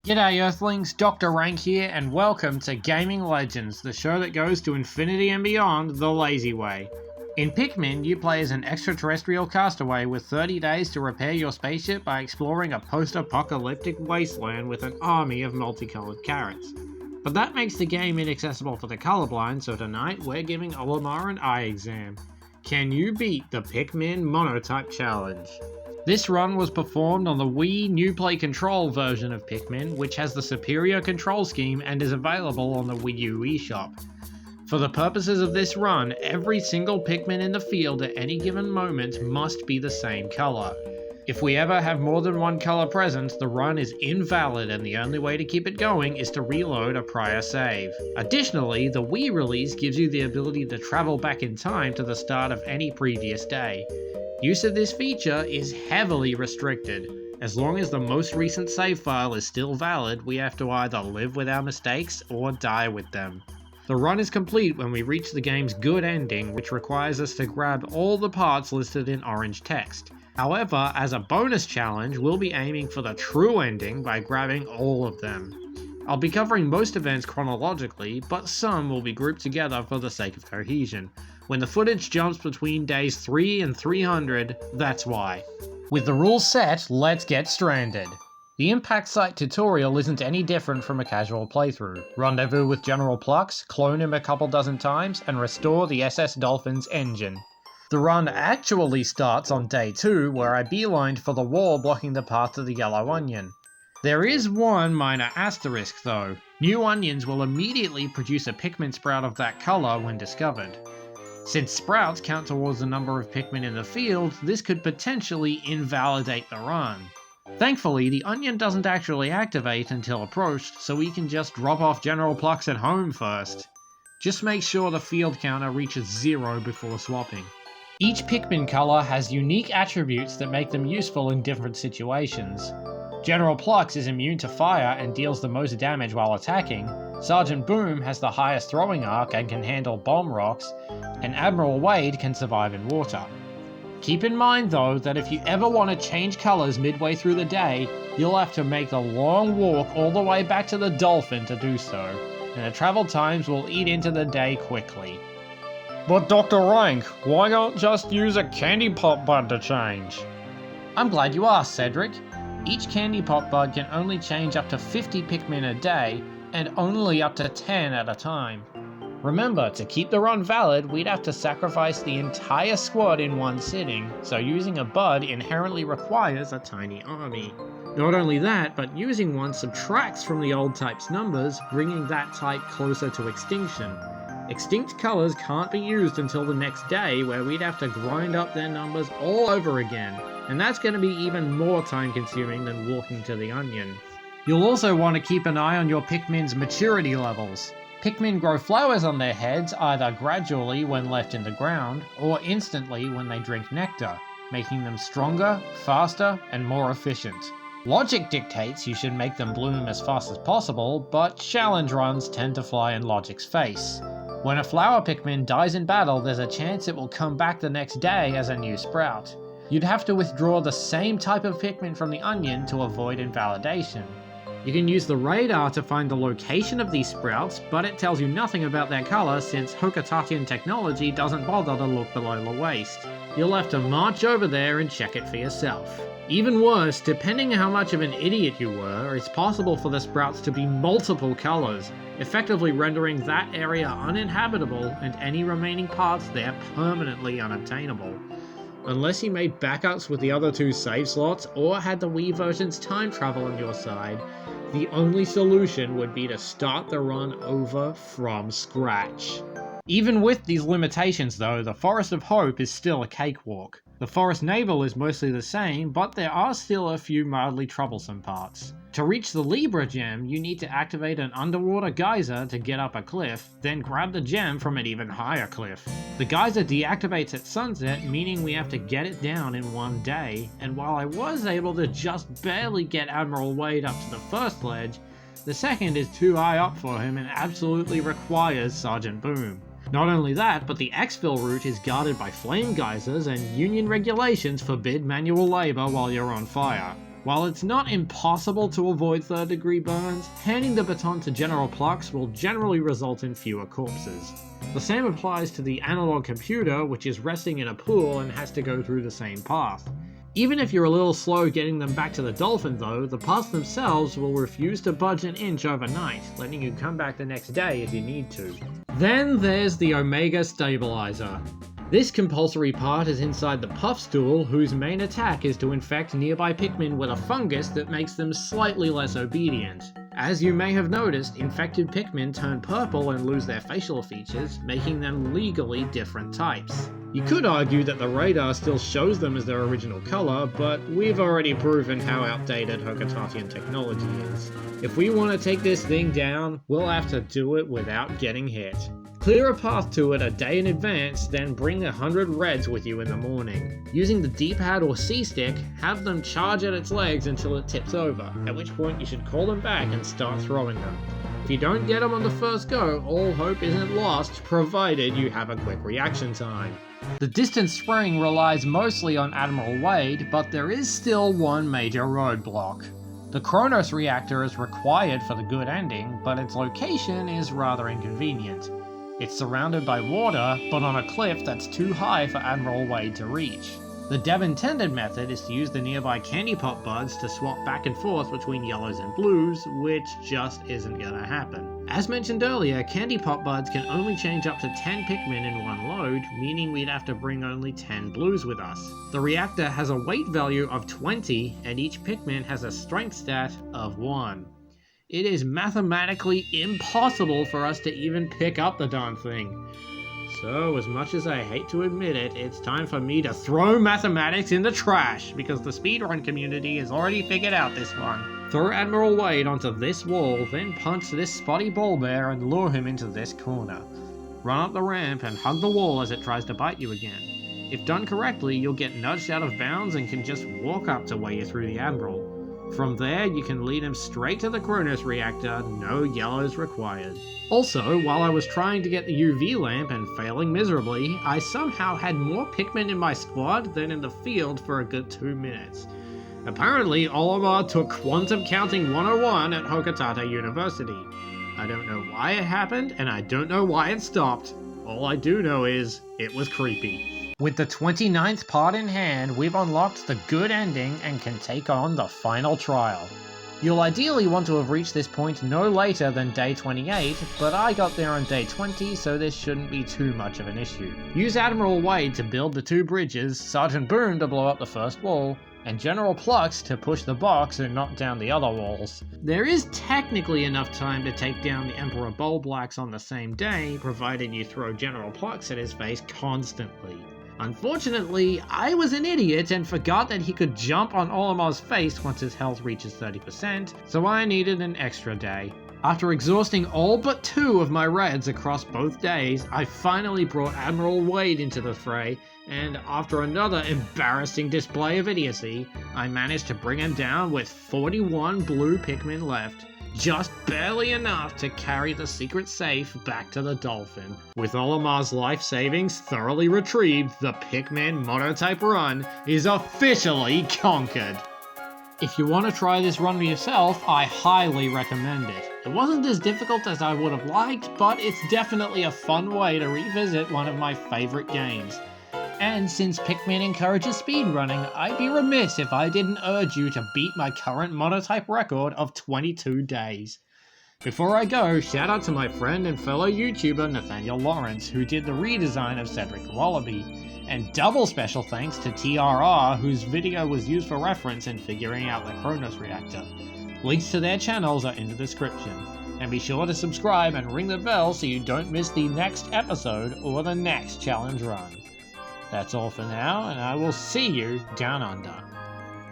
G'day Earthlings, Dr. Rank here, and welcome to Gaming Legends, the show that goes to infinity and beyond the lazy way. In Pikmin, you play as an extraterrestrial castaway with 30 days to repair your spaceship by exploring a post-apocalyptic wasteland with an army of multicolored carrots. But that makes the game inaccessible for the colorblind, so tonight we're giving Olimar an eye exam. Can you beat the Pikmin Monotype Challenge? This run was performed on the Wii New Play Control version of Pikmin, which has the superior control scheme and is available on the Wii U eShop. For the purposes of this run, every single Pikmin in the field at any given moment must be the same color. If we ever have more than one color present, the run is invalid and the only way to keep it going is to reload a prior save. Additionally, the Wii release gives you the ability to travel back in time to the start of any previous day. Use of this feature is heavily restricted. As long as the most recent save file is still valid, we have to either live with our mistakes or die with them. The run is complete when we reach the game's good ending, which requires us to grab all the parts listed in orange text. However, as a bonus challenge, we'll be aiming for the true ending by grabbing all of them. I'll be covering most events chronologically, but some will be grouped together for the sake of cohesion. When the footage jumps between days 3 and 300, that's why. With the rules set, let's get stranded. The Impact Site tutorial isn't any different from a casual playthrough. Rendezvous with General Plux, clone him a couple dozen times, and restore the SS Dolphin's engine. The run actually starts on day 2, where I beelined for the wall blocking the path to the Yellow Onion. There is one minor asterisk though. New onions will immediately produce a Pikmin sprout of that color when discovered. Since sprouts count towards the number of Pikmin in the field, this could potentially invalidate the run. Thankfully, the onion doesn't actually activate until approached, so we can just drop off General Plux at home first. Just make sure the field counter reaches 0 before swapping. Each Pikmin color has unique attributes that make them useful in different situations. General Plux is immune to fire and deals the most damage while attacking, Sergeant Boom has the highest throwing arc and can handle bomb rocks, and Admiral Wade can survive in water. Keep in mind though that if you ever want to change colours midway through the day, you'll have to make the long walk all the way back to the Dolphin to do so, and the travel times will eat into the day quickly. But Dr. Rank, why not just use a Candy Pop Bud to change? I'm glad you asked, Cedric. Each Candy Pop Bud can only change up to 50 Pikmin a day, and only up to 10 at a time. Remember, to keep the run valid, we'd have to sacrifice the entire squad in one sitting, so using a bud inherently requires a tiny army. Not only that, but using one subtracts from the old type's numbers, bringing that type closer to extinction. Extinct colors can't be used until the next day, where we'd have to grind up their numbers all over again, and that's going to be even more time consuming than walking to the onion. You'll also want to keep an eye on your Pikmin's maturity levels. Pikmin grow flowers on their heads either gradually when left in the ground, or instantly when they drink nectar, making them stronger, faster, and more efficient. Logic dictates you should make them bloom as fast as possible, but challenge runs tend to fly in Logic's face. When a flower Pikmin dies in battle, there's a chance it will come back the next day as a new sprout. You'd have to withdraw the same type of Pikmin from the onion to avoid invalidation. You can use the radar to find the location of these sprouts, but it tells you nothing about their color since Hokatatian technology doesn't bother to look below the waist. You'll have to march over there and check it for yourself. Even worse, depending on how much of an idiot you were, it's possible for the sprouts to be multiple colors, effectively rendering that area uninhabitable and any remaining parts there permanently unobtainable. Unless you made backups with the other 2 save slots or had the Wii version's time travel on your side, the only solution would be to start the run over from scratch. Even with these limitations though, the Forest of Hope is still a cakewalk. The Forest Navel is mostly the same, but there are still a few mildly troublesome parts. To reach the Libra gem, you need to activate an underwater geyser to get up a cliff, then grab the gem from an even higher cliff. The geyser deactivates at sunset, meaning we have to get it down in one day, and while I was able to just barely get Admiral Wade up to the first ledge, the second is too high up for him and absolutely requires Sergeant Boom. Not only that, but the exfil route is guarded by flame geysers and union regulations forbid manual labor while you're on fire. While it's not impossible to avoid third-degree burns, handing the baton to General Plux will generally result in fewer corpses. The same applies to the analog computer, which is resting in a pool and has to go through the same path. Even if you're a little slow getting them back to the Dolphin though, the paths themselves will refuse to budge an inch overnight, letting you come back the next day if you need to. Then there's the Omega Stabilizer. This compulsory part is inside the Puff Stool, whose main attack is to infect nearby Pikmin with a fungus that makes them slightly less obedient. As you may have noticed, infected Pikmin turn purple and lose their facial features, making them legally different types. You could argue that the radar still shows them as their original color, but we've already proven how outdated Hokatatian technology is. If we want to take this thing down, we'll have to do it without getting hit. Clear a path to it a day in advance, then bring 100 reds with you in the morning. Using the D-pad or C-stick, have them charge at its legs until it tips over, at which point you should call them back and start throwing them. If you don't get them on the first go, all hope isn't lost, provided you have a quick reaction time. The distance spraying relies mostly on Admiral Wade, but there is still one major roadblock. The Kronos reactor is required for the good ending, but its location is rather inconvenient. It's surrounded by water, but on a cliff that's too high for Admiral Wade to reach. The dev-intended method is to use the nearby Candy Pop buds to swap back and forth between yellows and blues, which just isn't gonna happen. As mentioned earlier, Candy Pop buds can only change up to 10 Pikmin in one load, meaning we'd have to bring only 10 blues with us. The reactor has a weight value of 20, and each Pikmin has a strength stat of 1. It is mathematically impossible for us to even pick up the darn thing. So, as much as I hate to admit it, it's time for me to throw mathematics in the trash, because the speedrun community has already figured out this one. Throw Admiral Wade onto this wall, then punch this spotty ball bear and lure him into this corner. Run up the ramp and hug the wall as it tries to bite you again. If done correctly, you'll get nudged out of bounds and can just walk up to where you threw the Admiral. From there, you can lead him straight to the Kronos reactor, no yellows required. Also, while I was trying to get the UV lamp and failing miserably, I somehow had more Pikmin in my squad than in the field for a good 2 minutes. Apparently, Olimar took Quantum Counting 101 at Hokatata University. I don't know why it happened, and I don't know why it stopped. All I do know is, it was creepy. With the 29th part in hand, we've unlocked the good ending and can take on the final trial. You'll ideally want to have reached this point no later than day 28, but I got there on day 20, so this shouldn't be too much of an issue. Use Admiral Wade to build the 2 bridges, Sergeant Boone to blow up the first wall, and General Plux to push the box and knock down the other walls. There is technically enough time to take down the Emperor Bulblax on the same day, provided you throw General Plux at his face constantly. Unfortunately, I was an idiot and forgot that he could jump on Olimar's face once his health reaches 30%, so I needed an extra day. After exhausting all but 2 of my reds across both days, I finally brought Admiral Wade into the fray, and after another embarrassing display of idiocy, I managed to bring him down with 41 blue Pikmin left. Just barely enough to carry the secret safe back to the Dolphin. With Olimar's life savings thoroughly retrieved, the Pikmin Monotype run is officially conquered. If you want to try this run yourself, I highly recommend it. It wasn't as difficult as I would have liked, but it's definitely a fun way to revisit one of my favorite games. And since Pikmin encourages speedrunning, I'd be remiss if I didn't urge you to beat my current Monotype record of 22 days. Before I go, shout out to my friend and fellow YouTuber Nathaniel Lawrence, who did the redesign of Cedric the Wallaby, and double special thanks to TRR, whose video was used for reference in figuring out the Kronos reactor. Links to their channels are in the description. And be sure to subscribe and ring the bell so you don't miss the next episode or the next challenge run. That's all for now, and I will see you down under.